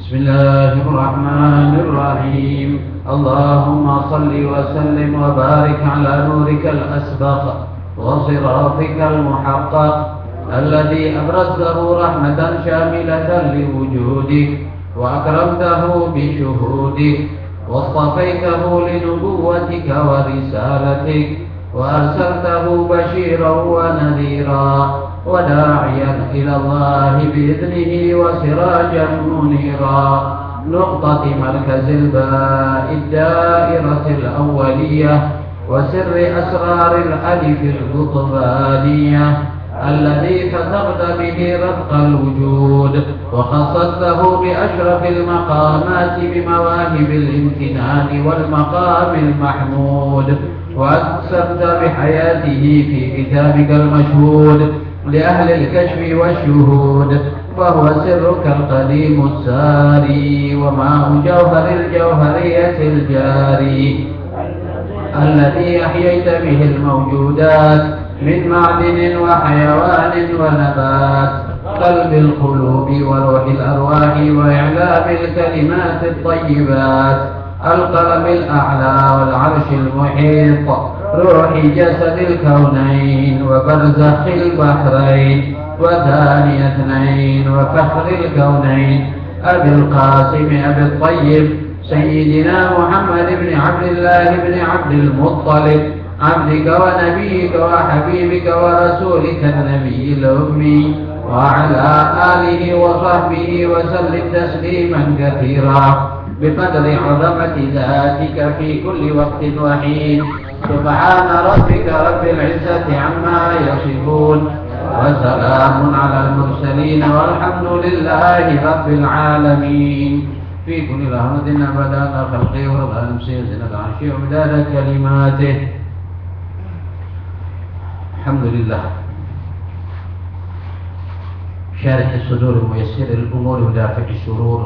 بسم الله الرحمن الرحيم. اللهم صل وسلم وبارك على نورك الأسبق وصراطك المحقق الذي أبرزته رحمة شاملة لوجودك وأكرمته بشهودك واصطفيته لنبوتك ورسالتك وأرسلته بشيرا ونذيرا وداعيا إلى الله بإذنه وسراجا منيرا نقطة مركز الباء الدائرة الأولية وسر أسرار الألف القطبانية الذي فتقت به رفق الوجود وخصصته بأشرف المقامات بمواهب الامتنان والمقام المحمود وأقسمت بحياته في كتابك المشهود لأهل الكشف والشهود فهو سرك القديم الساري وماء جوهر الجوهرية الجاري الذي أحييت به الموجودات من معدن وحيوان ونبات قلب القلوب وروح الأرواح وإعلام الكلمات الطيبات القلم الأعلى والعرش المحيط روح جسد الكونين وبرزخ البحرين وثاني اثنين وفخر الكونين أبي القاسم أبي الطيب سيدنا محمد بن عبد الله بن عبد المطلب عبدك ونبيك وحبيبك ورسولك النبي الأمي وعلى آله وصحبه وسلم تسليما كثيرا بقدر عظمة ذاتك في كل وقت وحين. سبحان ربك رب العزة عما يصفون وسلام على المرسلين والحمد لله رب العالمين. في كل لحظة أبدا خلقه ورضا نفسه زنة عرشه ومداد كلماته. الحمد لله شارح الصدور وميسر الأمور ودافع الشرور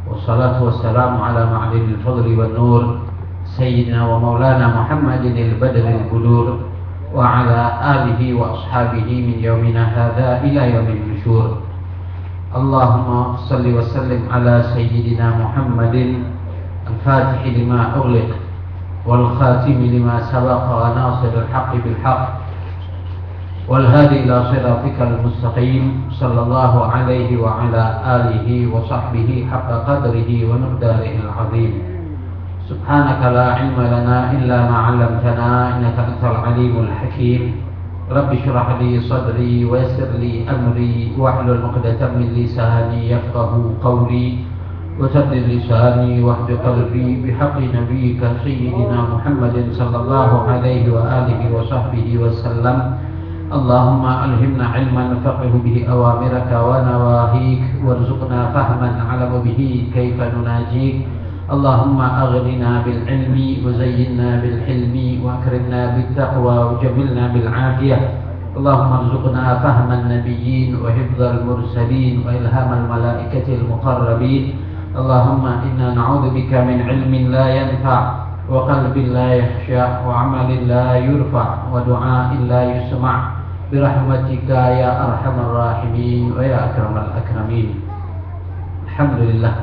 والصلاة والسلام على معدن الفضل والنور سيدنا ومولانا محمد البدر البدور وعلى آله وأصحابه من يومنا هذا إلى يوم النشور. اللهم صل وسلم على سيدنا محمد الفاتح لما أغلق والخاتم لما سبق وناصر الحق بالحق والهادي إلى صراطك المستقيم صلى الله عليه وعلى آله وصحبه حق قدره ومقداره العظيم. سبحانك لا علم لنا إلا ما علمتنا إنك أنت العليم الحكيم. رب اشرح لي صدري ويسر لي أمري واحلل عقدة من لساني يفقه قولي وسدد لساني واهد قلبي بحق نبيك سيدنا محمد صلى الله عليه وآله وصحبه وسلم. اللهم ألهمنا علما نفقه به أوامرك ونواهيك وارزقنا فهما نعلم به كيف نناجيك. اللهم أغننا بالعلم وزينا بالحلم وأكرمنا بالتقوى وجملنا بالعافية. اللهم ارزقنا فهم النبيين وحفظ المرسلين وإلهام الملائكة المقربين. اللهم إنا نعوذ بك من علم لا ينفع وقلب لا يخشع وعمل لا يرفع ودعاء لا يسمع برحمتك يا أرحم الراحمين ويا أكرم الأكرمين. الحمد لله.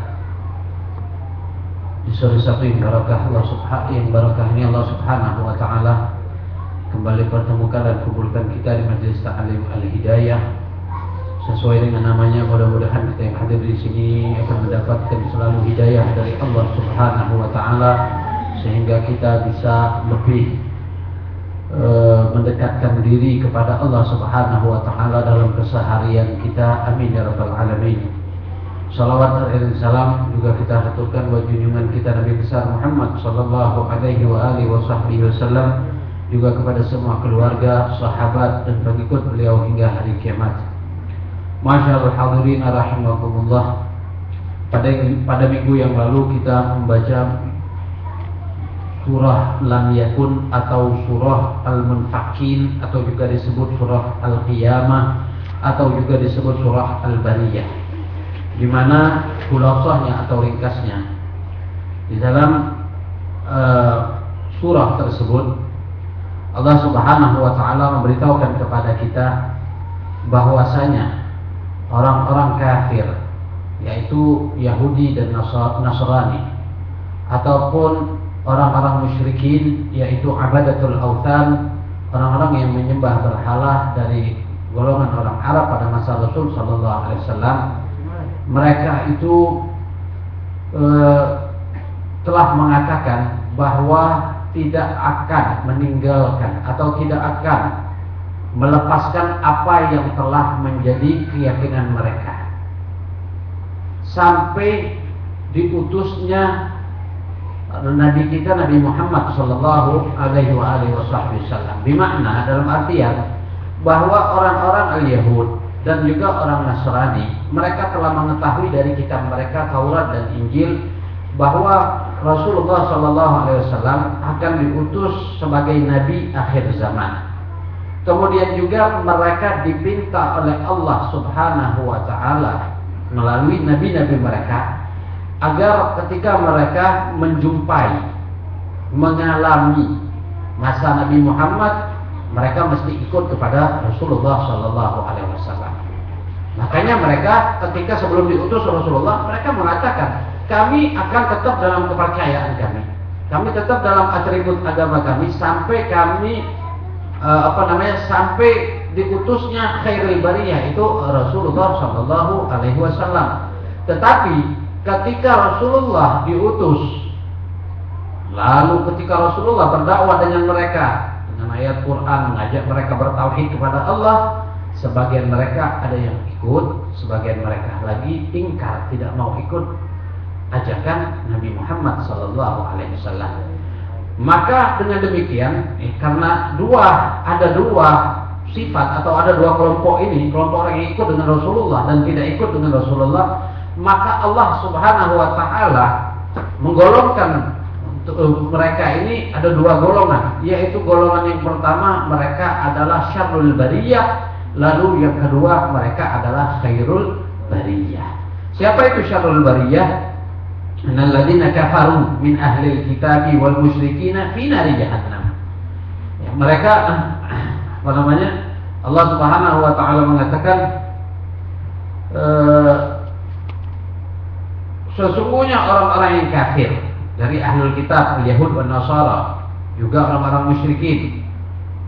Di sore satu yang barakah ini Allah Subhanahu wa taala kembali pertemukan dan kumpulkan kita di majelis ta'lim al-hidayah sesuai dengan namanya. Mudah-mudahan kita yang hadir di sini akan mendapatkan selalu hidayah dari Allah Subhanahu wa taala sehingga kita bisa lebih mendekatkan diri kepada Allah Subhanahu wa taala dalam keseharian kita. Amin ya rabbal alamin. Salawat dan salam juga kita haturkan buat junjungan kita Nabi besar Muhammad sallallahu alaihi wa alihi wasallam, juga kepada semua keluarga, sahabat dan pengikut beliau hingga hari kiamat. Masyaallah hadirin rahimakumullah. Pada minggu yang lalu kita membaca surah Lam Yakun atau surah Al-Munfakin atau juga disebut surah Al-Qiyamah atau juga disebut surah Al-Bariyah, di mana khulasahnya atau ringkasnya di dalam surah tersebut Allah Subhanahu wa taala memberitahukan kepada kita bahwasanya orang-orang kafir yaitu Yahudi dan Nasrani, ataupun orang-orang musyrikin, yaitu abadatul authan, orang-orang yang menyembah berhala dari golongan orang Arab pada masa Rasul sallallahu alaihi wasallam. Mereka itu telah mengatakan bahwa tidak akan meninggalkan atau tidak akan melepaskan apa yang telah menjadi keyakinan mereka sampai diutusnya Nabi kita, Nabi Muhammad sallallahu alaihi wasallam. Bimakna, dalam artian bahwa orang-orang al-Yahud dan juga orang Nasrani, mereka telah mengetahui dari kitab mereka Taurat dan Injil bahwa Rasulullah sallallahu alaihi wasallam akan diutus sebagai nabi akhir zaman. Kemudian juga mereka dipinta oleh Allah Subhanahu wa taala melalui nabi-nabi mereka agar ketika mereka menjumpai, mengalami masa Nabi Muhammad, mereka mesti ikut kepada Rasulullah sallallahu alaihi wasallam. Makanya mereka ketika sebelum diutus Rasulullah, mereka mengatakan, kami akan tetap dalam kepercayaan kami. Kami tetap dalam atribut agama kami sampai kami sampai diutusnya khairul bariyah, itu Rasulullah sallallahu alaihi wasallam. Tetapi ketika Rasulullah diutus, lalu ketika Rasulullah berdakwah dengan mereka dengan ayat Quran, mengajak mereka bertauhid kepada Allah, sebagian mereka ada yang ikut, sebagian mereka lagi ingkar, tidak mau ikut ajakan Nabi Muhammad sallallahu alaihi wasallam. Maka dengan demikian, karena ada dua sifat atau ada dua kelompok ini, kelompok orang yang ikut dengan Rasulullah dan tidak ikut dengan Rasulullah, maka Allah Subhanahu wa taala menggolongkan untuk mereka ini ada dua golongan, yaitu golongan yang pertama mereka adalah syarrul bariyah, lalu yang kedua mereka adalah khairul bariyah. Siapa itu syarrul bariyah? Alladzina kafaru min ahlil kitabi wal musyrikina fi nari jahannam. Ya, mereka Allah Subhanahu wa taala mengatakan sesungguhnya orang-orang yang kafir dari ahlul kitab, Yahud dan Nasara, juga orang-orang musyrikin,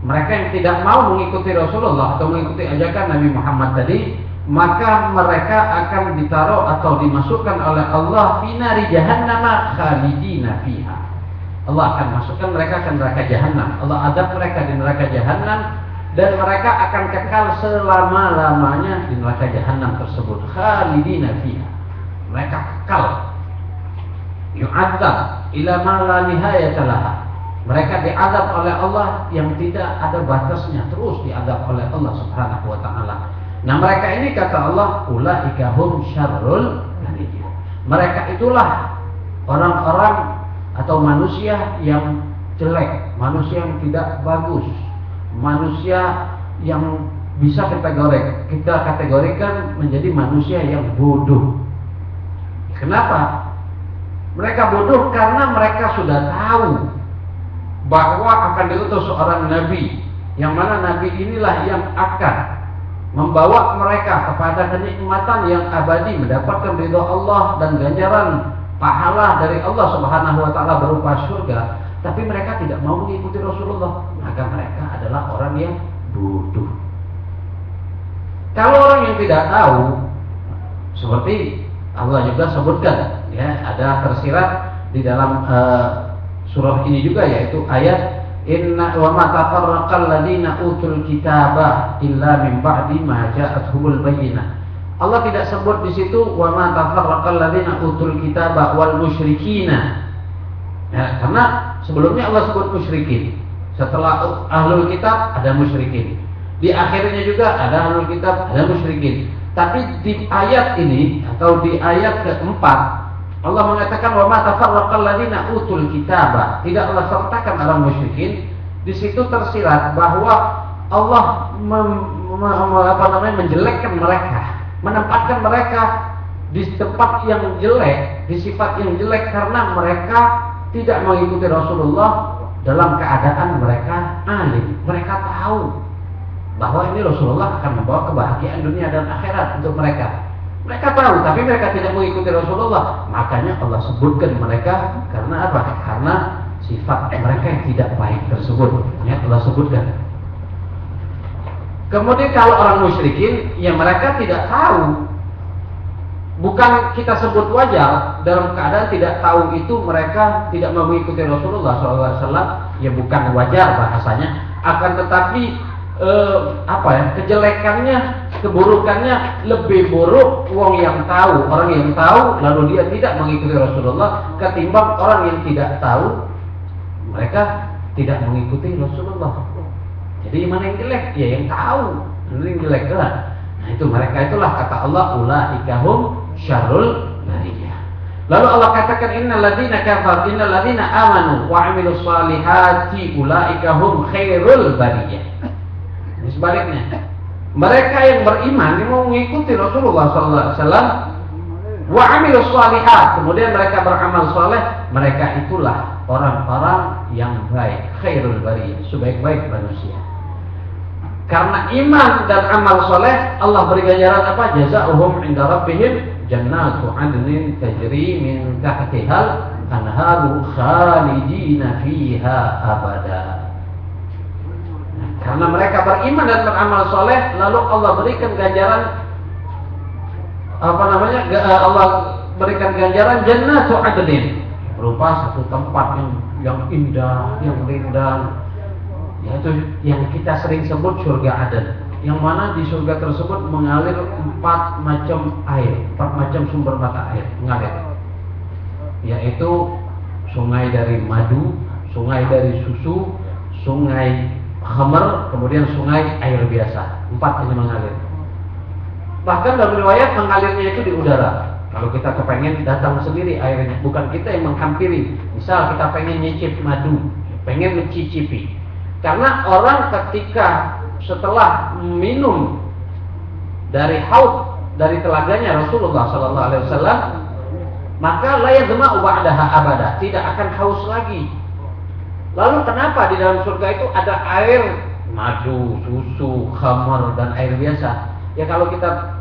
mereka yang tidak mau mengikuti Rasulullah atau mengikuti ajakan Nabi Muhammad tadi, maka mereka akan ditaruh atau dimasukkan oleh Allah fi nari jahannam khalidina fiha. Allah akan masukkan mereka ke neraka jahanam. Allah azab mereka di neraka jahanam dan mereka akan kekal selama-lamanya di neraka jahanam tersebut. Khalidina fiha. Mereka kekal. Yu'adzab ila ma la nihayata laha. Mereka diazab oleh Allah yang tidak ada batasnya, terus diazab oleh Allah Subhanahu wa taala. Nah, mereka ini kata Allah, ulaika hum syarrul bariyah. Mereka itulah orang-orang atau manusia yang jelek, manusia yang tidak bagus, manusia yang bisa kita kategorikan menjadi manusia yang bodoh. Kenapa? Mereka bodoh karena mereka sudah tahu bahwa akan diutus seorang nabi, yang mana nabi inilah yang akan membawa mereka kepada kenikmatan yang abadi, mendapatkan ridha Allah dan ganjaran pahala dari Allah Subhanahu wa taala berupa surga. Tapi mereka tidak mau mengikuti Rasulullah, maka mereka adalah orang yang bodoh. Kalau orang yang tidak tahu, seperti Allah juga sebutkan, ya, ada tersirat di dalam surah ini juga, yaitu ayat inna wa ma tafarraqal ladina utul kitaba illa min ba'di ma ja'atuhumul bayyinah. Allah tidak sebut di situ wa ma tafarraqal ladina utul kitaba wal musyrikina. Ya, karena sebelumnya Allah sebut musyrikin. Setelah ahlul kitab ada musyrikin. Di akhirnya juga ada ahlul kitab, ada musyrikin. Tapi di ayat ini atau di ayat keempat Allah mengatakan wa ma tafarraqal ladina utul kitaba, tidak Allah sertakan orang musyrikin. Di situ tersirat bahwa Allah menjelekkan mereka, menempatkan mereka di tempat yang jelek, di sifat yang jelek karena mereka tidak mengikuti Rasulullah dalam keadaan mereka alim. Mereka tahu bahwa ini Rasulullah akan membawa kebahagiaan dunia dan akhirat untuk mereka. Mereka tahu, tapi mereka tidak mengikuti Rasulullah. Makanya Allah sebutkan mereka karena apa? Karena sifat mereka yang tidak baik tersebut. Ya, Allah sebutkan. Kemudian kalau orang musyrikin, ya mereka tidak tahu. Bukan kita sebut wajar dalam keadaan tidak tahu itu mereka tidak mengikuti Rasulullah SAW. Ya bukan wajar bahasanya. Akan tetapi kejelekannya, keburukannya lebih buruk orang yang tahu lalu dia tidak mengikuti Rasulullah ketimbang orang yang tidak tahu mereka tidak mengikuti Rasulullah. Jadi mana yang jelek? Ya yang tahu. Ini yang jelek lah. Nah itu mereka itulah kata Allah ulaikahum syarrul bariyah. Lalu Allah katakan innal ladzina kafaru innal ladzina amanu wa 'amilus solihati ulaikahum khairul bariyah. Ini sebaliknya. Mereka yang beriman yang mau mengikuti Rasulullah SAW wa 'amilus shalihat, kemudian mereka beramal soleh, mereka itulah orang-orang yang baik, khairul bariyah, sebaik-baik manusia. Karena iman dan amal soleh, Allah beri ganjaran apa? Jazaohum 'inda rabbihim jannatu 'adnin tajri min tahtihal anharu khalidina fiha abada. Karena mereka beriman dan beramal soleh, lalu Allah berikan ganjaran Allah berikan ganjaran jannatu adlin, berupa satu tempat yang indah, yang rindang, yaitu yang kita sering sebut surga Aden. Yang mana di surga tersebut mengalir 4 macam air, 4 macam sumber mata air mengalir, yaitu sungai dari madu, sungai dari susu, sungai khamar, kemudian sungai air biasa. 4 ini mengalir. Bahkan dalam riwayat mengalirnya itu di udara. Kalau kita kepengen datang sendiri airnya, bukan kita yang menghampiri. Misal kita pengen nyicip madu, pengen mencicipi. Karena orang ketika setelah minum dari haud, dari telaganya Rasulullah SAW, maka la yadma'u ba'daha abada, tidak akan haus lagi. Lalu kenapa di dalam surga itu ada air madu, susu, khamar dan air biasa? Ya kalau kita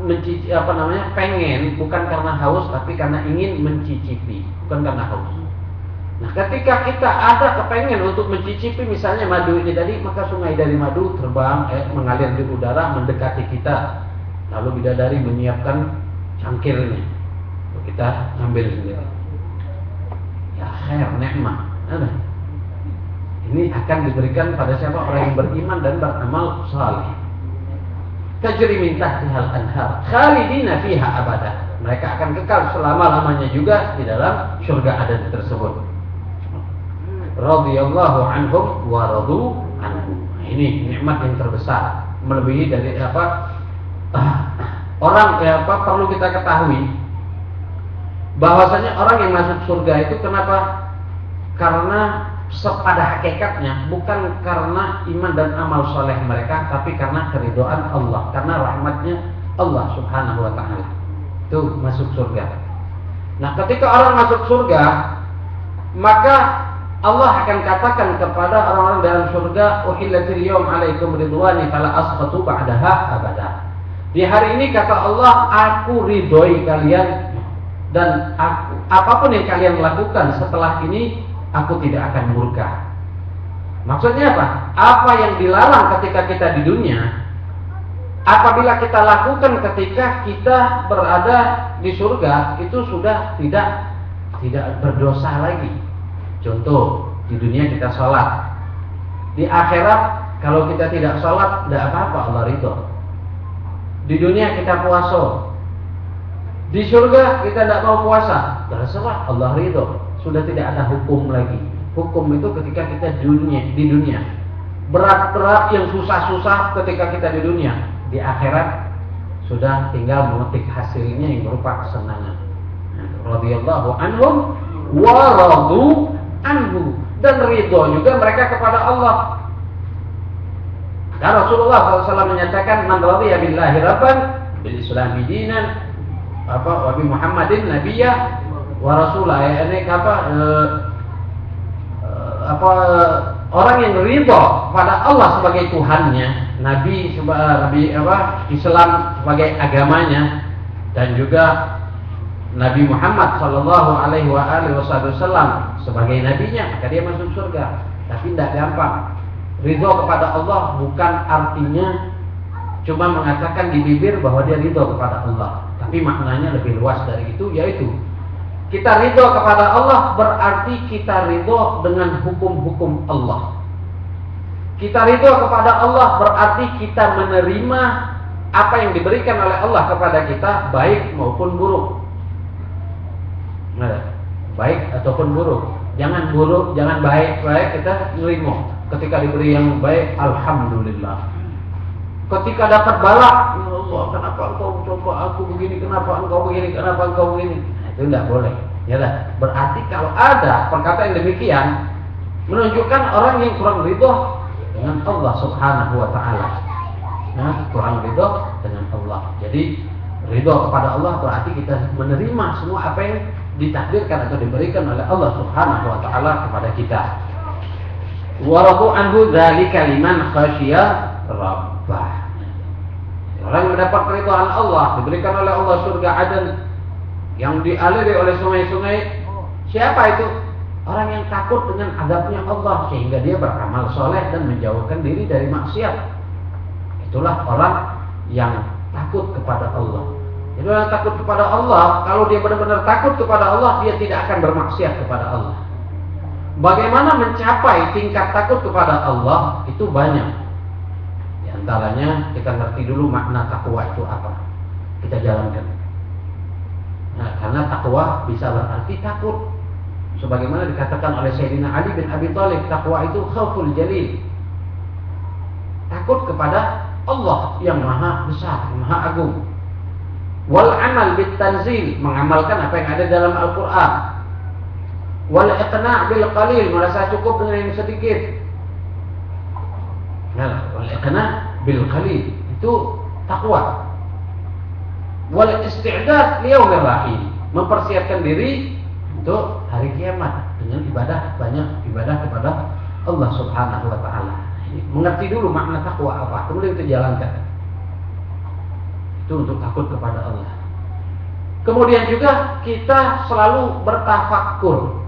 pengen bukan karena haus tapi karena ingin mencicipi, bukan karena haus. Nah, ketika kita ada kepengen untuk mencicipi misalnya madu ini tadi, maka sungai dari madu terbang mengalir di udara mendekati kita. Lalu bidadari menyiapkan cangkirnya. Kita ngambil sendiri. Ya khair, nikmat. Ini akan diberikan pada siapa? Orang yang beriman dan beramal saleh. Tajri min tahtihal anhar khalidina fiha abada. Mereka akan kekal selama-lamanya juga di dalam surga Aden tersebut. Radhiyallahu anhum wa radu anhu. Ini nikmat yang terbesar, melebihi dari perlu kita ketahui bahwasanya orang yang masuk surga itu kenapa? Karena pada hakikatnya bukan karena iman dan amal soleh mereka, tapi karena keridhaan Allah, karena rahmatnya Allah Subhanahu wa ta'ala. Itu masuk surga. Nah, ketika orang masuk surga, maka Allah akan katakan kepada orang-orang dalam surga, "Uhillatil yawma 'alaikum ridwani fala asqatu ba'daha abada." Di hari ini kata Allah, aku ridhoi kalian dan apapun yang kalian lakukan setelah ini aku tidak akan murka. Maksudnya apa? Apa yang dilarang ketika kita di dunia, apabila kita lakukan ketika kita berada di surga, itu sudah tidak berdosa lagi. Contoh, di dunia kita sholat, di akhirat kalau kita tidak sholat, tidak apa-apa, Allah ridho. Di dunia kita puasa, di surga kita tidak mau puasa, terserah, Allah ridho. Sudah tidak ada hukum lagi. Hukum itu ketika kita di dunia. Berat-berat yang susah-susah ketika kita di dunia. Di akhirat sudah tinggal memetik hasilnya yang berupa kesenangan. Radhiyallahu anhum wa radu anhu. Dan ridho juga mereka kepada Allah. Dan Rasulullah SAW menyatakan, "Man radiya billahi rabban, bil islami dinan, wa bi Muhammadin nabiyya wa rasulah." Ini orang yang ridho pada Allah sebagai Tuhannya, Nabi Islam sebagai agamanya, Dan juga Nabi Muhammad sallallahu alaihi wasallam sebagai nabinya, maka dia masuk surga. Tapi tidak gampang. Ridho kepada Allah bukan artinya cuma mengatakan di bibir bahwa dia ridho kepada Allah, tapi maknanya lebih luas dari itu, yaitu kita ridho kepada Allah berarti kita ridho dengan hukum-hukum Allah. Kita ridho kepada Allah berarti kita menerima apa yang diberikan oleh Allah kepada kita, baik maupun buruk. Nah, baik ataupun buruk. Jangan buruk, jangan baik kita nerima. Ketika diberi yang baik, alhamdulillah. Ketika dapat bala, ya Allah, kenapa engkau coba aku begini, kenapa engkau begini, kenapa engkau begini? Nah, itu tidak boleh. Ya dah. Berarti kalau ada perkataan yang demikian, menunjukkan orang yang kurang ridho dengan Allah Subhanahu wa taala. Nah, kurang ridho dengan Allah. Jadi ridho kepada Allah berarti kita menerima semua apa yang ditakdirkan atau diberikan oleh Allah Subhanahu wa taala kepada kita. Wa radu anhu dzalika liman khasyiya rabbah. Orang yang mendapat keridhaan Allah, diberikan oleh Allah surga Aden yang dialiri oleh sungai-sungai. Siapa itu? Orang yang takut dengan azabnya Allah sehingga dia beramal soleh dan menjauhkan diri dari maksiat. Itulah orang yang takut kepada Allah. Jadi orang takut kepada Allah, kalau dia benar-benar takut kepada Allah, dia tidak akan bermaksiat kepada Allah. Bagaimana mencapai tingkat takut kepada Allah? Itu banyak. Di antaranya kita ngerti dulu makna takwa itu apa. Kita jalankan. Nah, karena takwa bisa berarti takut. Sebagaimana dikatakan oleh Sayyidina Ali bin Abi Thalib, takwa itu khauful jalil. Takut kepada Allah yang maha besar, maha agung. Wal amal bit tanzil, mengamalkan apa yang ada dalam Al-Qur'an. Wal iqna' bil qalil, merasa cukup dengan yang sedikit. Nah, wal iqna' bil qalil itu takwa. Wal isti'dad li yaumir rahim, mempersiapkan diri untuk hari kiamat dengan ibadah, banyak ibadah kepada Allah Subhanahu wa taala. Mengerti dulu makna takwa apa, kemudian kita jalankan. Itu untuk takut kepada Allah. Kemudian juga kita selalu bertafakkur.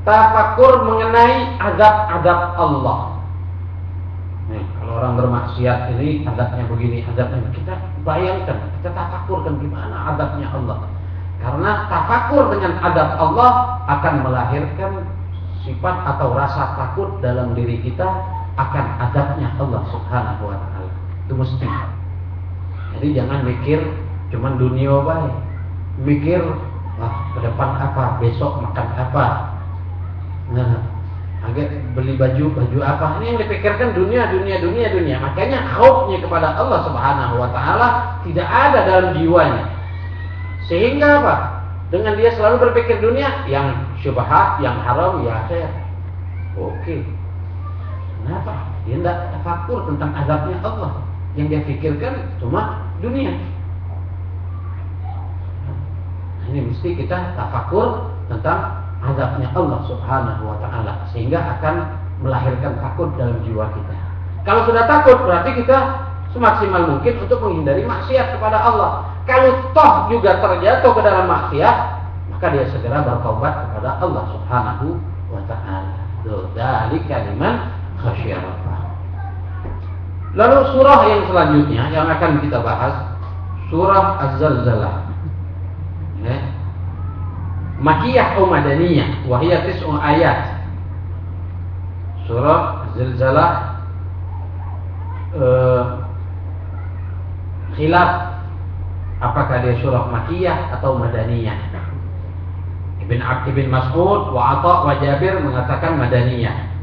Tafakkur mengenai azab-azab Allah. Nih, kalau orang bermaksiat ini azabnya begini, azabnya begini. Kita bayangkan, kita tafakkurkan gimana azabnya Allah. Karena tafakkur dengan azab Allah akan melahirkan sifat atau rasa takut dalam diri kita akan azabnya Allah Subhanahu wa taala. Itu mesti. Jadi jangan mikir cuman dunia baik. Mikir ke depan apa, besok makan apa. Nah, agak beli baju apa. Ini yang dipikirkan dunia. Makanya khaufnya kepada Allah Subhanahu wa taala tidak ada dalam jiwanya. Sehingga apa? Dengan dia selalu berpikir dunia, yang syubhat, yang haram, ya akhir. Oke. Kenapa? Dia tidak tafakkur tentang azabnya Allah. Yang dia pikirkan cuma dunia. Nah, ini mesti kita tafakkur tentang azabnya Allah Subhanahu wa taala sehingga akan melahirkan takut dalam jiwa kita. Kalau sudah takut berarti kita semaksimal mungkin untuk menghindari maksiat kepada Allah. Kalau toh juga terjatuh ke dalam maksiat, maka dia segera bertaubat kepada Allah Subhanahu wa taala. Dzalika liman khasyiya rabbah. Lalu surah yang selanjutnya yang akan kita bahas, surah Az-Zalzalah. Makkiyah atau Madaniyah, wa hiya 9 ayat. Surah Az-Zalzalah khilaf apakah dia surah Makkiyah atau Madaniyah. Ibn Mas'ud wa Atha wa Jabir mengatakan Madaniyah.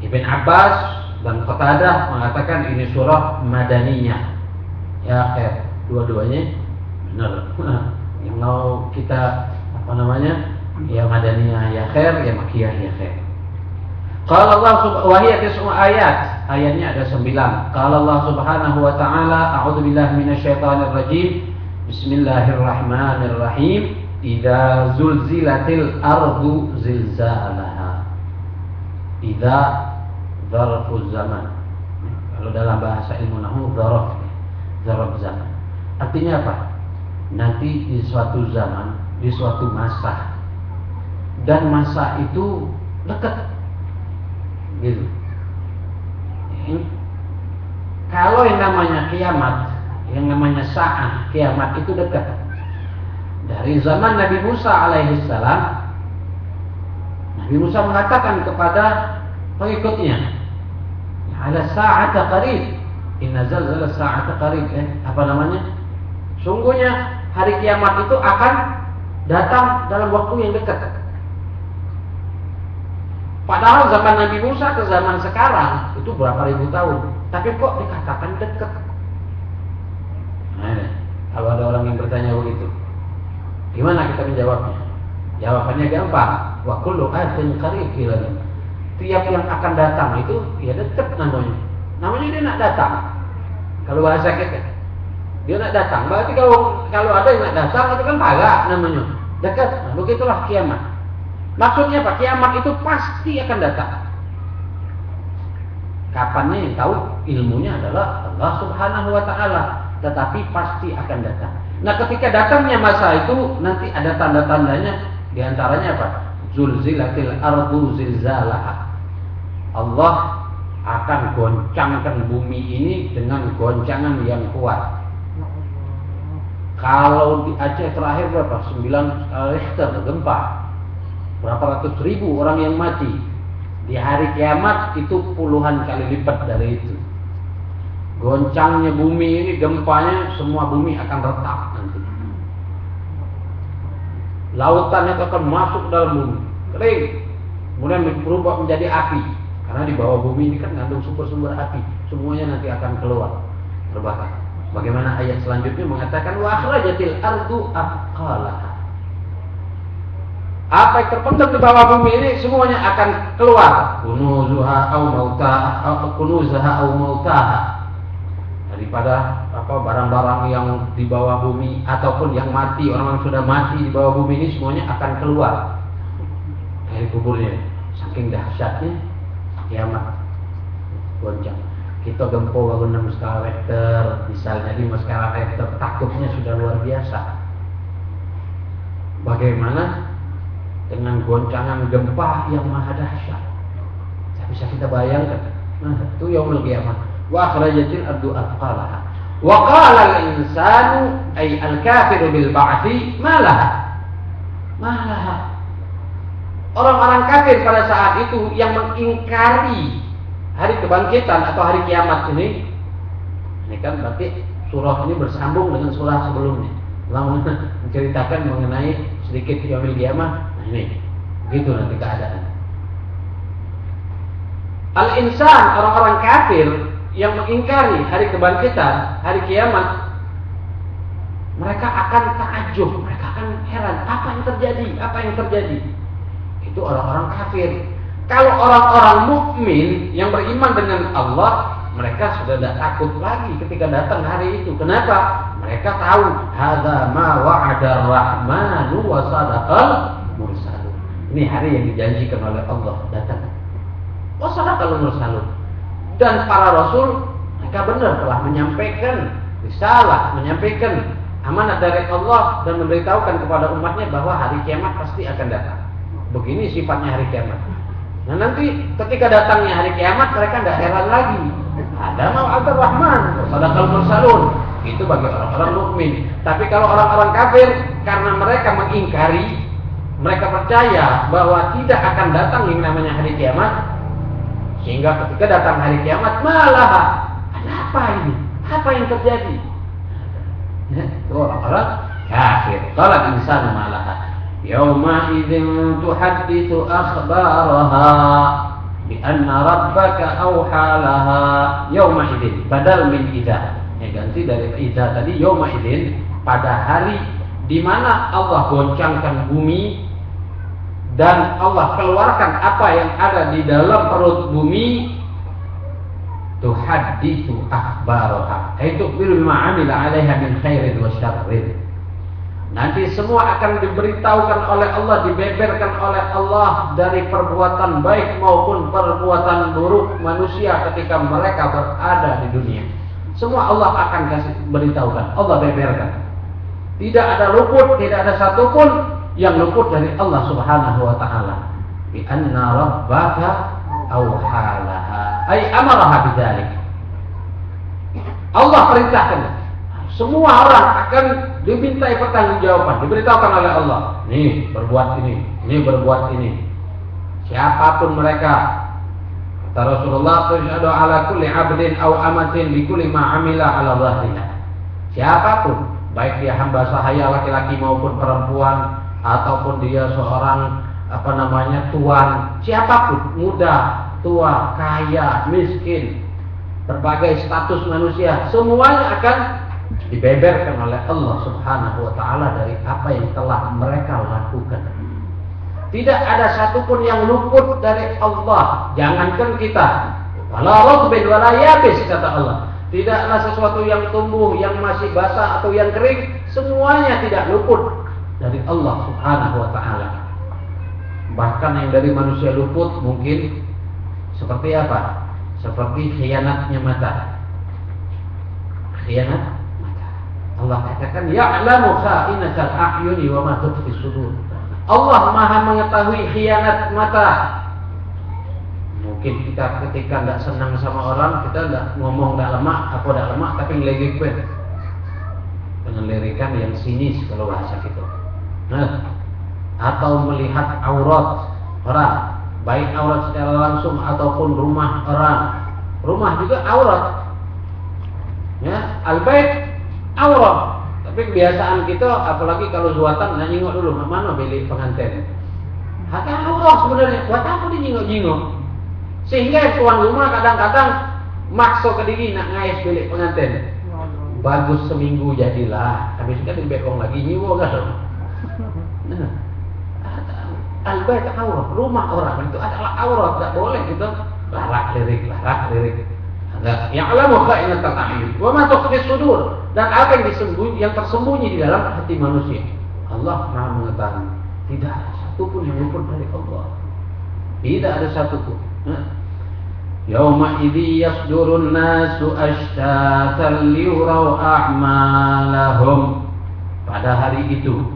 Ibn Abbas dan Qatadah mengatakan ini surah Madaniyah. Ya akhir dua-duanya benar. Yang mau kita ya Madaniyah ya khair, ya Makkiyah ya khair. Qala Allah subhanahu wa ta'ala 9 ayat. Ayatnya ada 9. Qala Allah subhanahu wa ta'ala, a'udzu billahi minasyaitonir rajim. Bismillahirrahmanirrahim. Idza zulzilatil ardu zilzalaha. Idza dzarfuz zaman. Kalau dalam bahasa ilmu nahwu dzaraf zaman. Artinya apa? nanti di suatu zaman, di suatu masa, dan masa itu dekat, gitu. Kalau yang namanya kiamat, yang namanya saat kiamat itu dekat. Dari zaman Nabi Musa alaihissalam, Nabi Musa mengatakan kepada pengikutnya, "Ala sa'ata qarib, inna zalzala sa'ata qarib." Apa namanya? Sungguhnya hari kiamat itu akan datang dalam waktu yang dekat. Padahal zaman Nabi Musa ke zaman sekarang itu berapa ribu tahun, tapi kok dikatakan dekat? Nah, kalau ada orang yang bertanya begitu, gimana kita menjawabnya? Jawabannya gampang. Wa kullu atin qarib ilana. Tiap yang akan datang itu ya dekat namanya. Namanya dia nak datang. Kalau bahasa kita, dia nak datang. Berarti kalau ada yang nak datang itu kan paga namanya. Dekat. Nah, begitulah kiamat. Maksudnya apa? Kiamat itu pasti akan datang. Kapannya yang tahu, ilmunya adalah Allah Subhanahu wa taala, tetapi pasti akan datang. Nah, ketika datangnya masa itu nanti ada tanda-tandanya, di antaranya apa? Zulzilatil ardu zilzalaha. Allah akan goncangkan bumi ini dengan goncangan yang kuat. Kalau di Aceh terakhir berapa? 9 skala Richter gempa. Berapa ratus ribu orang yang mati. Di hari kiamat itu puluhan kali lipat dari itu. Goncangnya bumi ini, gempanya, semua bumi akan retak nanti. Lautannya akan masuk dalam bumi, kering, kemudian berubah menjadi api. Karena di bawah bumi ini kan mengandung sumber-sumber api. Semuanya nanti akan keluar, terbakar. Bagaimana ayat selanjutnya mengatakan wa akhrajatil ardu athqalaha. Apa yang terpendam di bawah bumi ini semuanya akan keluar. Kunuzuha au mautaha. Daripada barang-barang yang di bawah bumi ataupun yang mati, orang yang sudah mati di bawah bumi ini semuanya akan keluar dari kuburnya. Saking dahsyatnya kiamat goncang. Kita gempa baru 6 skala Richter, misalnya 5 skala Richter, takutnya sudah luar biasa. Bagaimana dengan goncangan gempa yang maha dahsyat? Tidak bisa kita bayangkan. Nah, itu yaumul qiyamah. Wa akhrajatil ardu athqalaha. Wa qala al-insanu ay al-kafiru bil ba'thi ma laha. Orang-orang kafir pada saat itu yang mengingkari hari kebangkitan atau hari kiamat ini kan berarti surah ini bersambung dengan surah sebelumnya. Allah menceritakan mengenai sedikit yaumil qiyamah. Nah, ini begitu nanti keadaan. Al-insan, orang-orang kafir yang mengingkari hari kebangkitan, hari kiamat, mereka akan takjub, mereka akan heran, apa yang terjadi? Itu orang-orang kafir. Kalau orang-orang mukmin yang beriman dengan Allah, mereka sudah tidak takut lagi ketika datang hari itu. Kenapa? Mereka tahu hadza ma wa'ada ar-rahmanu wa sadaqal mursalun. Ini hari yang dijanjikan oleh Allah datang. Wa sadaqal mursalun. Dan para rasul mereka benar telah menyampaikan risalah, menyampaikan amanat dari Allah dan memberitahukan kepada umatnya bahwa hari kiamat pasti akan datang. Begini sifatnya hari kiamat. Nah, nanti ketika datangnya hari kiamat mereka tidak heran lagi. Ada mau'adur rahman, sadaqal mursalun. Itu bagi orang-orang mukmin. Tapi kalau orang-orang kafir, karena mereka mengingkari, mereka percaya bahwa tidak akan datang yang namanya hari kiamat, sehingga ketika datang hari kiamat malah ada apa ini? Apa yang terjadi? Itu orang-orang kafir. Qala insanu malaha yauma idzin tuhadditsu akhbaraha bi anna rabbaka awha laha. Yauma idzin badal min idza. Ganti dari idza tadi, yauma idzin, pada hari di mana Allah goncangkan bumi dan Allah keluarkan apa yang ada di dalam perut bumi, tuhadditsu akhbaraha, itu bil ma'amila 'alaiha min khairin wa syarrin. Nanti semua akan diberitahukan oleh Allah, dibeberkan oleh Allah dari perbuatan baik maupun perbuatan buruk manusia ketika mereka berada di dunia. Semua Allah akan kasih beritahukan, Allah beberkan. Tidak ada luput, tidak ada satupun yang luput dari Allah Subhanahu wa taala. Bi anna rabbaka awhalaha ay amaraha bidzalik. Allah perintahkan. Semua orang akan dimintai pertanggungjawaban, diberitahukan oleh Allah. Nih, berbuat ini berbuat ini. Siapapun mereka. Kata Rasulullah, "Tusyhadu ala kulli 'abdin aw amatin bi kulli ma 'amila 'ala dhahriha." Siapapun, baik dia hamba sahaya laki-laki maupun perempuan, ataupun dia seorang tuan, siapapun, muda, tua, kaya, miskin, berbagai status manusia, semuanya akan dibeberkan oleh Allah Subhanahu wa taala dari apa yang telah mereka lakukan. Tidak ada satupun yang luput dari Allah. Jangankan kita, wala ratbin wala yabis, kata Allah. Tidaklah sesuatu yang tumbuh, yang masih basah atau yang kering, semuanya tidak luput dari Allah Subhanahu wa taala. Bahkan yang dari manusia luput mungkin seperti apa? Seperti khianatnya mata. Khianat mata. Allah katakan ya'lamu kha'inatal a'yuni wa ma tukhfi sudur. Allah Maha mengetahui khianat mata. Mungkin kita ketika tidak senang sama orang, kita tidak ngomong tidak lemak, tapi ngeledek pengelirikan yang sinis kalau bahasa kita. Atau melihat aurat orang, baik aurat secara langsung ataupun rumah orang. Rumah juga aurat. Ya, al-bait aurat. Tapi kebiasaan kita, apalagi kalau zuatan, nyingok dulu, mana bilik pengantin. Hati aurat sebenarnya, buat apa dia nyingok-nyingok? Sehingga tuan rumah kadang-kadang makso ke diri nak ngais bilik pengantin. Bagus seminggu jadilah, habis itu kan dibekong lagi nyiwo kan. Nah, al-bait aurat, rumah orang itu adalah aurat, tidak boleh kita larak-lirik. Ya'lamu kha'inatal a'yun wa ma tukhfi sudur, dan apa yang tersembunyi di dalam hati manusia. Allah Maha mengetahui. Tidak ada satupun yang luput dari Allah. Tidak ada satupun. Yauma idzi yasdurun nasu ashtatan liyuraw a'malahum. Pada hari itu.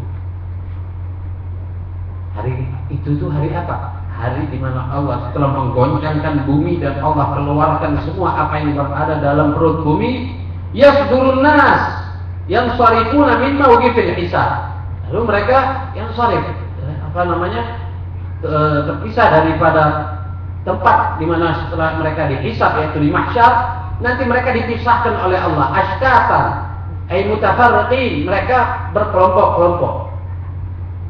Hari itu tuh hari apa? Hari di mana Allah setelah menggoncangkan bumi dan Allah keluarkan semua apa yang berada dalam perut bumi, yasdurun nas yang sarifuna min mawqifil hisab. Lalu mereka yang sarif terpisah daripada tempat di mana setelah mereka dihisab, yaitu di mahsyar, nanti mereka dipisahkan oleh Allah ashtatan ay mutafarriqin, mereka berkelompok-kelompok.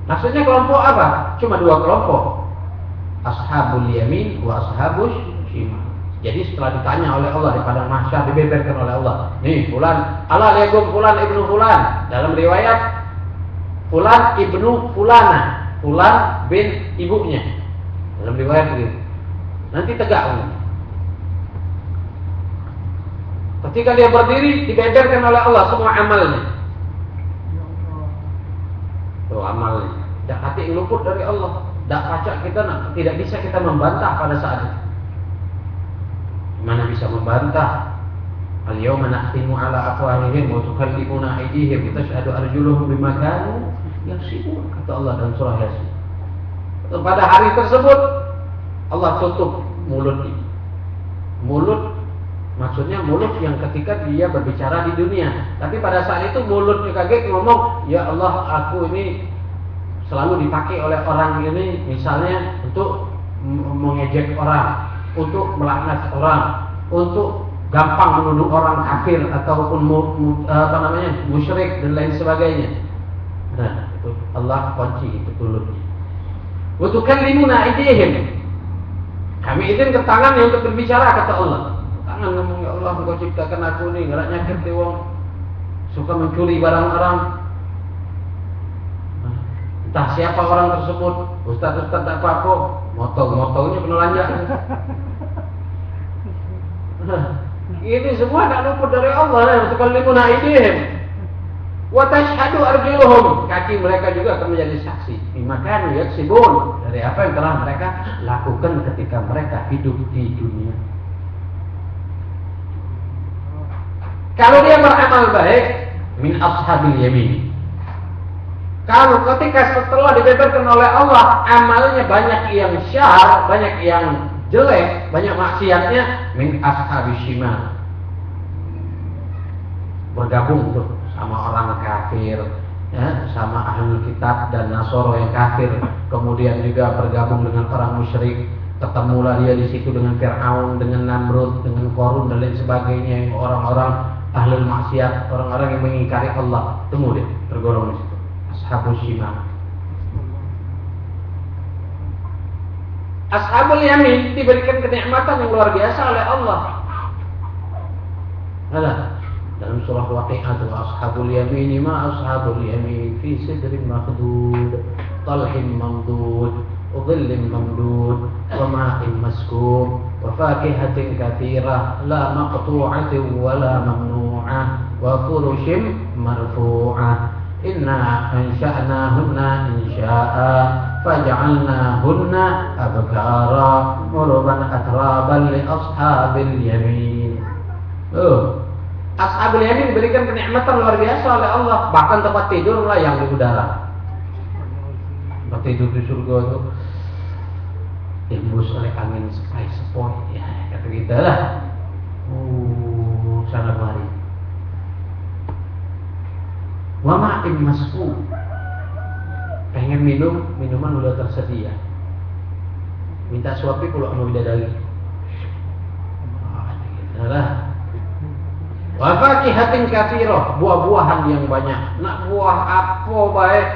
Maksudnya kelompok apa? Cuma dua kelompok. Ashabul yamin wa ashabus shimal. Jadi setelah ditanya oleh Allah di padang mahsyar, dibeberkan oleh Allah. Nih, fulan, Allah liakum fulan ibnu fulan. Dalam riwayat fulan ibnu fulana, fulan bin ibunya. Dalam riwayat begitu. Nanti tegak. Ketika dia berdiri, dibeberkan oleh Allah semua amalnya. Tuh amalnya. Dan hati yang luput dari Allah. Tidak bisa kita membantah pada saat itu. Mana bisa membantah? Al-yawma nakhtimu ala afwahihim wa tukallimuna aydihim wa tashhadu arjuluhum bima kanu yaksibun, kata Allah dalam surah Yasin. Pada hari tersebut Allah tutup mulutnya. Mulut maksudnya mulut yang ketika dia berbicara di dunia. Tapi pada saat itu mulutnya kaget ngomong, "Ya Allah, aku ini selalu dipakai oleh orang ini misalnya untuk mengejek orang, untuk melaknat orang, untuk gampang menuduh orang kafir ataupun musyrik dan lain sebagainya." Nah, itu Allah kunci itu mulutnya. Wa tukallimuna aydihim. Kami izinkan tangannya untuk berbicara, kata Allah. Tangan ngomong, "Ya Allah, Engkau ciptakan aku ini, nggak nyakit wong, suka mencuri barang orang." Entah siapa orang tersebut, ustaz-ustaz tak apa-apa, motong-motongnya penelanjang. Ini semua tak luput dari Allah. Tukallimuna aydihim wa tashhadu arjuluhum, kaki mereka juga akan menjadi saksi. Bima kanu yaksibun, dari apa yang telah mereka lakukan ketika mereka hidup di dunia. Kalau dia beramal baik, min ashabil yamin, Kalau ketika setelah dibebaskan oleh Allah, amalnya banyak yang syar, banyak yang jelek, banyak maksiatnya, min ashabis shimal. Bergabung tuh sama orang kafir, ya, sama ahlul kitab dan Nasoro yang kafir, kemudian juga bergabung dengan orang musyrik. Ketemulah dia di situ dengan Fir'aun, dengan Namrud, dengan Qarun dan lain sebagainya, orang-orang ahlul maksiat, orang-orang yang mengingkari Allah. Temu dia tergolong di situ. Ashabul shimal. Ashabul yamin diberikan kenikmatan yang luar biasa oleh Allah. Dalam surah Waqi'ah, ashabul yamin ma ashabul yamin fi sidrin makhdud, talhin mamdud, udhillin mamdud, wa ma'in maskub, wa fakihatin katsirah, la maqtu'atin wa la mamnu'ah, wa furushin marfu'ah. Inna ansha'nahunna insya'a faj'alnahunna abkara urban atraban li ashabil yamin. Ashabul yamin diberikan kenikmatan luar biasa oleh Allah. Bahkan tempat tidur lah yang di udara. Tempat tidur di surga itu tembus oleh angin sepoi-sepoi, ya kata kita lah. Sana mari. Wa ma'in masku. Pengen minum, minuman udah tersedia. Minta suapi kalau mau bidadari. Adalah wa fakihatin katsirah, buah-buahan yang banyak. Nak buah apa baik,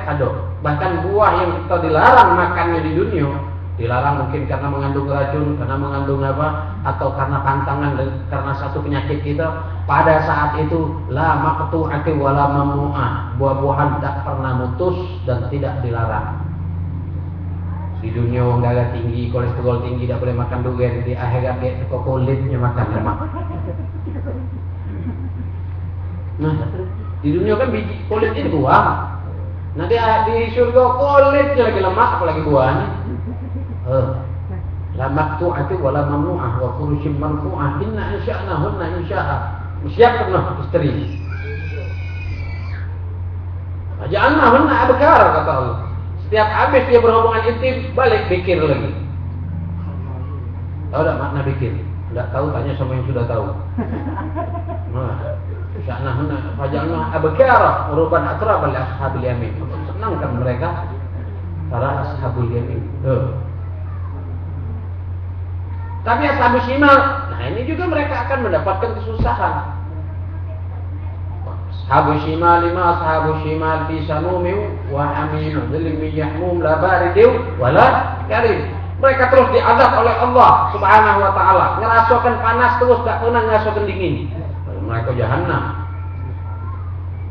bahkan buah yang kita dilarang makannya di dunia, dilarang mungkin karena mengandung racun, karena mengandung apa, atau karena pantangan dan karena satu penyakit kita. Pada saat itu la maqtu'ati wa la mamnu'ah, buah-buahan tidak pernah mutus dan tidak dilarang. Di dunia darah tinggi, kolesterol tinggi, tidak boleh makan durian. Di akhirat dia kulitnya makan lemak. Nah, di dunia kan biji kulitnya dibuang. Nah, di surga kulitnya lagi lemak, apalagi buahnya. La maqtu'ati wa la mamnu'ah wa furushim marfu'ah. Inna ansha'nahunna insya'a. Siap pernah istri. Ja'alnahunna abkar, kata Allah. Setiap habis dia berhubungan intim, balik pikir lagi. Tahu tak makna pikir? Tidak tahu, tanya sama yang sudah tahu. Nah, sya'nahunna faja'alna abkara uruban atrab li ashabil yamin. Senangkan mereka para ashabul yamin. Tapi ashabul shimal, nah ini juga mereka akan mendapatkan kesusahan. Ashabul shimal lima ashabul shimal fi samumim wa hamim dhillim yahmum la baridin wala karim. Mereka terus diazab oleh Allah Subhanahu wa taala, ngerasakan panas terus, tak pernah ngerasakan dingin. Mereka jahanam.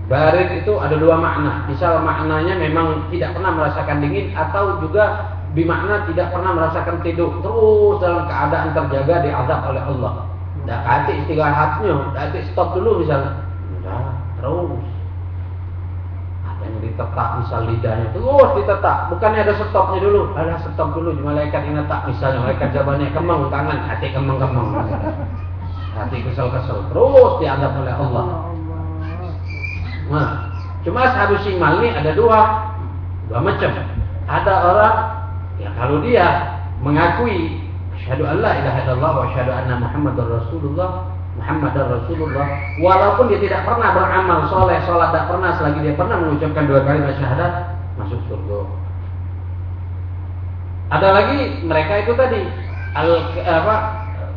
Barid itu ada dua makna. Misal maknanya memang tidak pernah merasakan dingin, atau juga bermakna tidak pernah merasakan tidur, terus dalam keadaan terjaga diazab oleh Allah. Dah kati istirahatnya, dah stop dulu misalnya. Dah terus. Ada yang ditetak misal lidahnya, terus ditetak. Bukannya ada stopnya dulu, ada stop dulu. Malaikat yang letak misalnya, malaikat jabannya kemang tangan, hati kemang-kemang. Hati kesel-kesel, terus diazab oleh Allah. Nah, cuma ashabus shimal ini ada dua macam. Ada orang ya kalau dia mengakui asyhadu an la ilaha illallah wa asyhadu anna muhammadar rasulullah, walaupun dia tidak pernah beramal soleh, sholat tak pernah, selagi dia pernah mengucapkan dua kalimat syahadat, masuk surga. Ada lagi mereka itu tadi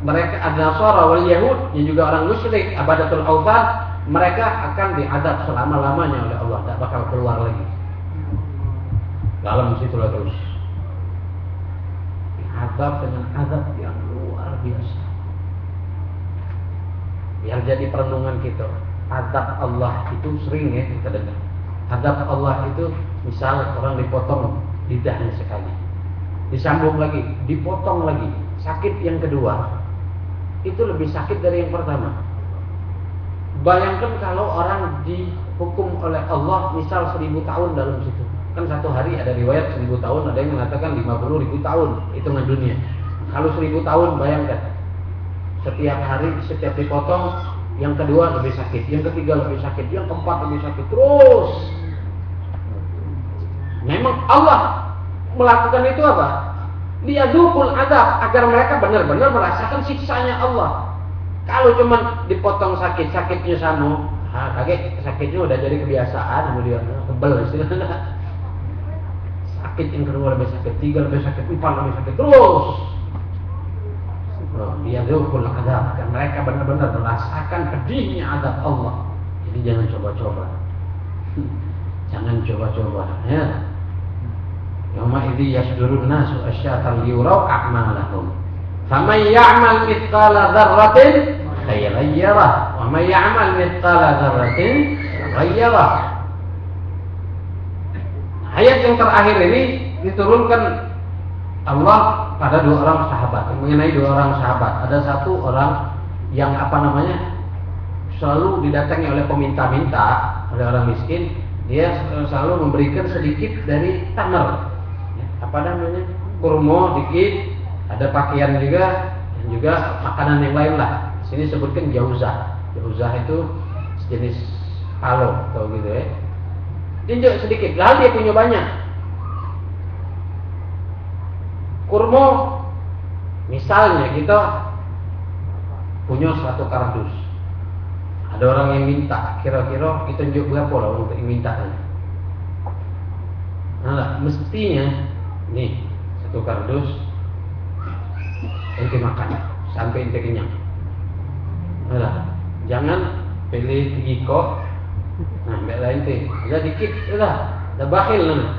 mereka an-Nasara wal Yahud, yang juga orang musyrik ibadatul awthan, mereka akan diadab selama-lamanya oleh Allah, tak bakal keluar lagi. Dalam situlah terus. Azab dengan azab yang luar biasa. Biar jadi perenungan kita. Azab Allah itu sering ya kita dengar. Azab Allah itu misal orang dipotong lidahnya sekali, disambung lagi, dipotong lagi. Sakit yang kedua itu lebih sakit dari yang pertama. Bayangkan kalau orang dihukum oleh Allah misal 1000 tahun dalam situ. Kan satu hari ada riwayat 1000 tahun, ada yang mengatakan 50.000 tahun hitungan dunia. Kalau 1000 tahun bayangkan, setiap hari setiap dipotong, yang kedua lebih sakit, yang ketiga lebih sakit, yang keempat lebih sakit, terus memang Allah melakukan itu apa? Liyadukul adab, agar mereka benar-benar merasakan siksanya Allah. Kalau cuma dipotong sakitnya sama, kaget sakitnya udah jadi kebiasaan, kemudian kebel istilahnya. Sakit yang kedua lebih sakit, 3 lebih sakit, 4 lebih sakit terus. Liyadukul adab, agar mereka benar-benar merasakan pedihnya adab Allah. Jadi jangan coba-coba. Jangan coba-coba, ya. Yauma idzi yasdurun nasu asyatan liyurau a'malahum. Faman ya'mal mithqala dzarratin khairan yarah, wa man ya'mal mithqala dzarratin syarran yarah. Ayat yang terakhir ini diturunkan Allah pada 2 orang sahabat, mengenai 2 orang sahabat. Ada satu orang yang selalu didatangi oleh peminta-minta, oleh orang miskin. Dia selalu memberikan sedikit dari tamar, kurma dikit, ada pakaian juga, dan juga makanan yang lain lah. Di sini sebutkan jauzah. Jauzah itu sejenis palo, atau gitu ya. Tinjau sedikit, lalu dia punya banyak. Kurma, misalnya kita punya 100 kardus. Ada orang yang minta, kira-kira kita tunjuk berapa lah untuk yang minta. Nah, mestinya nih 1 kardus ente makan sampai ente kenyang. Nah, jangan pilih 3 kok. Nah, bela ente, ada dikit, udah bakhil. Nah,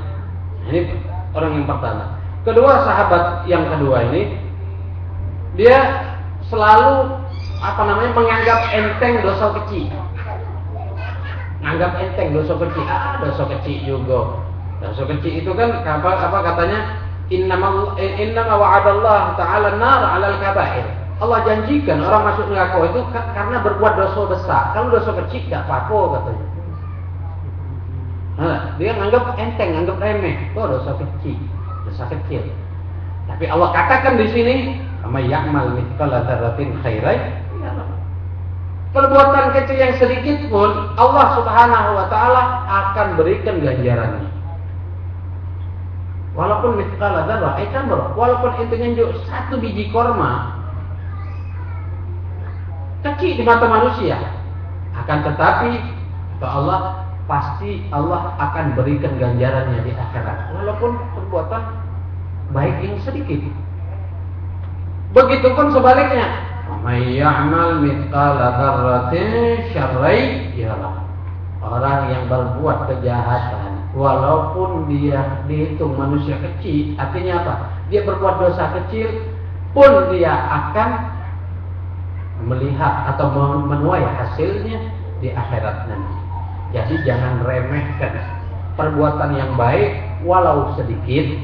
ini orang yang pertama. Kedua, sahabat yang kedua ini, dia selalu menganggap enteng dosa kecil. Menganggap enteng dosa kecil. Dosa kecil juga. Dosa kecil itu kan katanya innama wa'adallahu ta'ala nar 'alal kaba'ir. Allah janjikan orang masuk neraka itu karena berbuat dosa besar. Kalau dosa kecil enggak apa-apa katanya. Nah, dia menganggap enteng, anggap remeh. Dosa kecil. Tapi Allah katakan di sini, "May ya'mal mithqala dzarratin khairan." Perbuatan kecil yang sedikit pun Allah Subhanahu wa taala akan berikan ganjarannya. Walaupun mithqala dzarrah, walaupun itu nyenjuk 1 biji korma, kecil di mata manusia, akan tetapi Allah pasti Allah akan berikan ganjarannya di akhirat, walaupun perbuatan baik yang sedikit. Begitupun sebaliknya, may ya'mal mithqala dzarratin syarran yarah. Orang yang berbuat kejahatan, walaupun dia dihitung manusia kecil, artinya apa? Dia berbuat dosa kecil pun dia akan melihat atau menuai hasilnya di akhirat nanti. Jadi jangan remehkan perbuatan yang baik walau sedikit.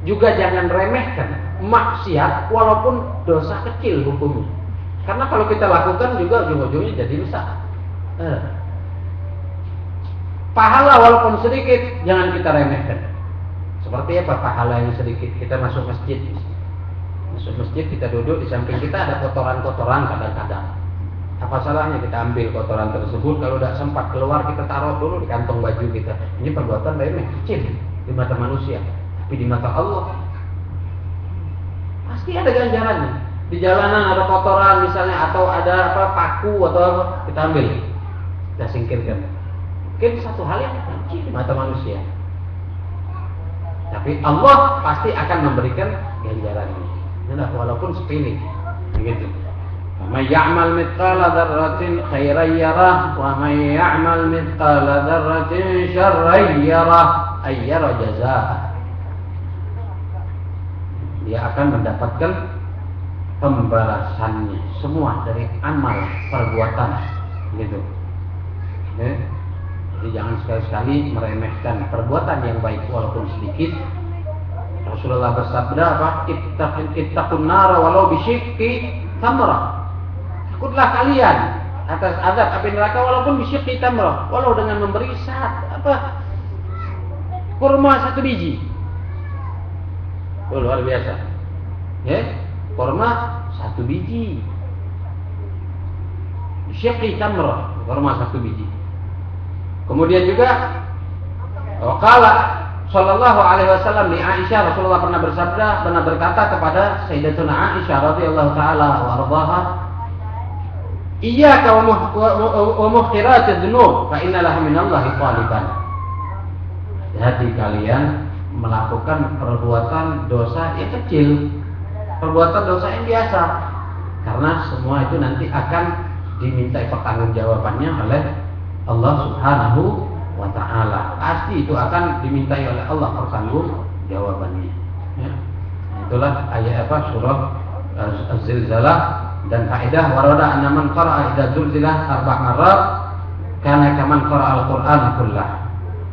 Juga jangan remehkan maksiat walaupun dosa kecil hukumnya. Karena kalau kita lakukan juga ujung-ujungnya jadi besar. Pahala walaupun sedikit jangan kita remehkan. Seperti apa pahala yang sedikit? Kita masuk masjid. Masuk masjid kita duduk, di samping kita ada kotoran-kotoran kadang-kadang. Apa salahnya kita ambil kotoran tersebut? Kalau tidak sempat keluar, kita taruh dulu di kantong baju kita. Ini perbuatan remeh, kecil di mata manusia, tapi di mata Allah pasti ada ganjarannya. Di jalanan ada kotoran misalnya, atau ada paku atau apa, kita ambil, kita singkirkan. Mungkin satu hal yang kecil di mata manusia, tapi Allah pasti akan memberikan ganjarannya. Nah, walaupun sepele, begitu. May ya'mal mithqala dzarratin khairan yarah, wa may ya'mal mithqala dzarratin syarran yarah, ay yara jazaa. Dia akan mendapatkan pembalasannya semua dari amal perbuatan, gitu. Jadi jangan sekali-sekali meremehkan perbuatan yang baik walaupun sedikit. Rasulullah bersabda apa? Ittaqun nar walau bisyikki tamrah. Takutlah kalian atas azab api neraka walaupun bisyikki tamrah, walau dengan memberi kurma 1 biji. Luar biasa. Kurma 1 biji. Bisyikki tamrah, kurma 1 biji. Kemudian juga Qala sallallahu alaihi wasallam li Aisyah, Rasulullah pernah berkata kepada Sayyidatuna Aisyah radhiyallahu taala wa radhaha, iyyaka wa mukhiratiz dzunub fa innallaha minallahi qaliban. Hati kalian melakukan perbuatan dosa yang kecil, perbuatan dosa yang biasa, karena semua itu nanti akan dimintai pertanggungjawabannya oleh Allah Subhanahu wa ta'ala. Pasti itu akan dimintai oleh Allah pertanggungjawabannya. Ya. Itulah ayat surah Az-Zilzalah. Dan faedah warada anna man qara'a idza zulzilah arba' marrat kana kaman qara'a al-Qur'an kullah.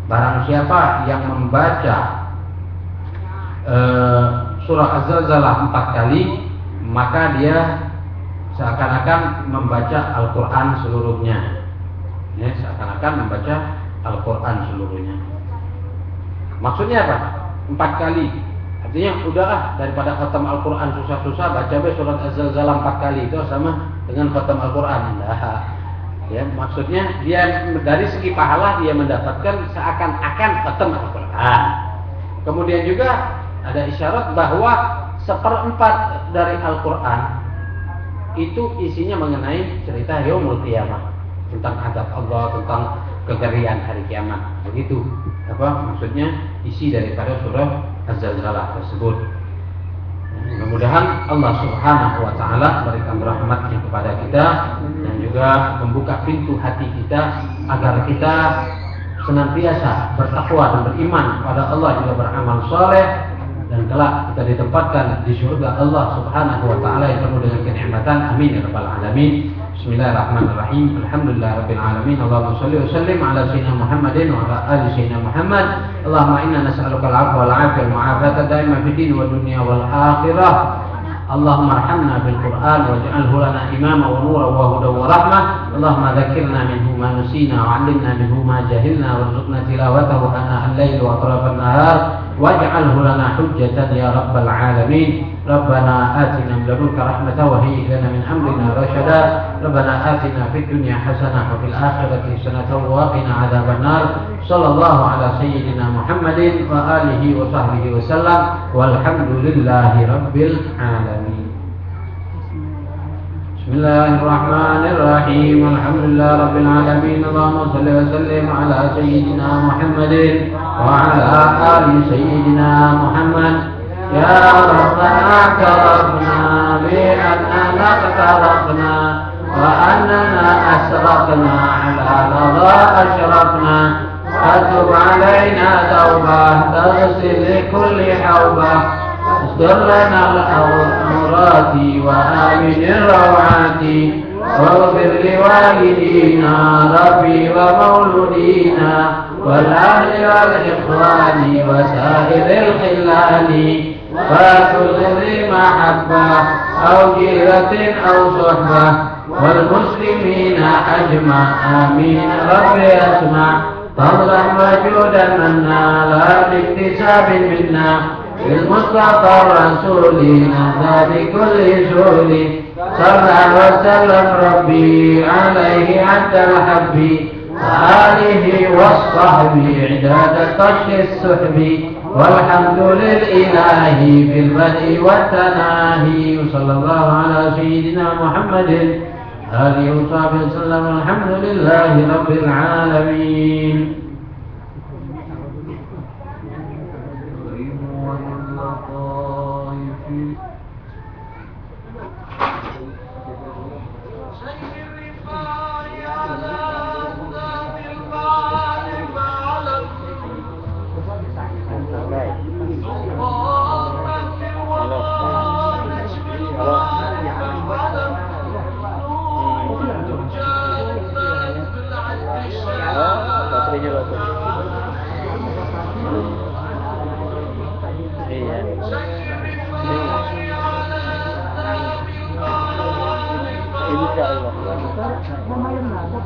Barang siapa yang membaca surah Az-Zilzalah 4 kali, maka dia seakan-akan membaca Al-Quran seluruhnya. Ya, seakan-akan membaca Al-Quran seluruhnya. Maksudnya apa? 4 kali. Artinya udahlah, daripada khatam Al-Quran susah-susah, baca surat Az-Zilzalah 4 kali, itu sama dengan khatam Al-Quran. Nah, ya, maksudnya dia dari segi pahala dia mendapatkan seakan-akan khatam Al-Quran. Kemudian juga ada isyarat bahwa 1/4 dari Al-Quran itu isinya mengenai cerita Yaumul Qiyamah, tentang azab Allah, tentang kengerian hari kiamat. Begitu maksudnya isi daripada surah Az-Zilzalah tersebut. Mudah-mudahan Allah Subhanahu wa taala memberikan rahmatnya kepada kita dan juga membuka pintu hati kita agar kita senantiasa bertakwa dan beriman kepada Allah, juga beramal saleh, dan kelak kita ditempatkan di surga Allah Subhanahu wa taala yang penuh dengan kenikmatan. Amin ya rabbal alamin. Bismillahirrahmanirrahim. Alhamdulillahirabbil alamin. Allahumma shalli wa sallim ala sayyidina Muhammadin wa ala ali sayyidina Muhammad. Allahumma inna nas'aluka al-'afwa wal 'afiyata wal mu'afata daima fid din wad dunya wal akhirah. Allahumma arhamna bil Qur'an waj'alhu lana imama wa nuran wa hudan wa rahmah. Allahumma dhakkirna minhu ma nusina wa 'allimna minhu ma jahilna warzuqna tilawatahu ana al-lail wa atrafan nahar waj'alhu lana hujjatan ya rabbal alamin. Rabbana atina min ladunka rahmatan wa hayyi lana min amrina rashada. Rabbana atina fid dunya hasanah wa fil akhirati hasanatan wa qina adzabannar. Sallallahu ala sayyidina Muhammadin wa alihi wa sahbihi wa sallam walhamdulillahi rabbil alamin. Bismillahirrahmanirrahim. Alhamdulillahi rabbil alamin. Allahumma shalli wa sallim ala sayyidina Muhammadin wa ala ali sayyidina Muhammad. Ya Rabbana karabna bi annana qarabna wa annana asrafna ala ladha ashrafna. Atub alaina tawbah taghsil likulli hawbah. Astur lana al-awrati wa amin rawati. Waghfir liwalidina rabbi wa mauludina wal ahli wal ikhwani wa sa'iril khillani. فكل ذي محبة أو جيرة أو صحبة والمسلمين أجمع آمين رب أسمع فضلا وجودا منا لا باكتساب منا بالمصطفى الرسول نهدى بكل سهول صلى وسلم ربي عليه عد الحب وآله والصحب عداد الطش السحب والحمد للإله في البدء والتناهي وصلى الله على سيدنا محمد آله وصحبه وسلم. الحمد لله رب العالمين.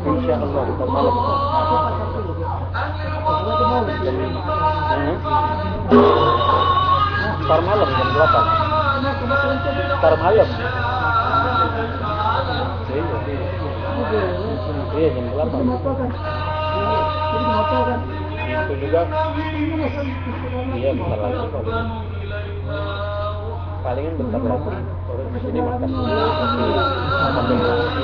Insyaallah ntar malam. Ntar malam jam 8. Ntar malam. Iya jam 8. itu juga iya bentar lagi palingan bentar lagi orang di sini makan dulu sampai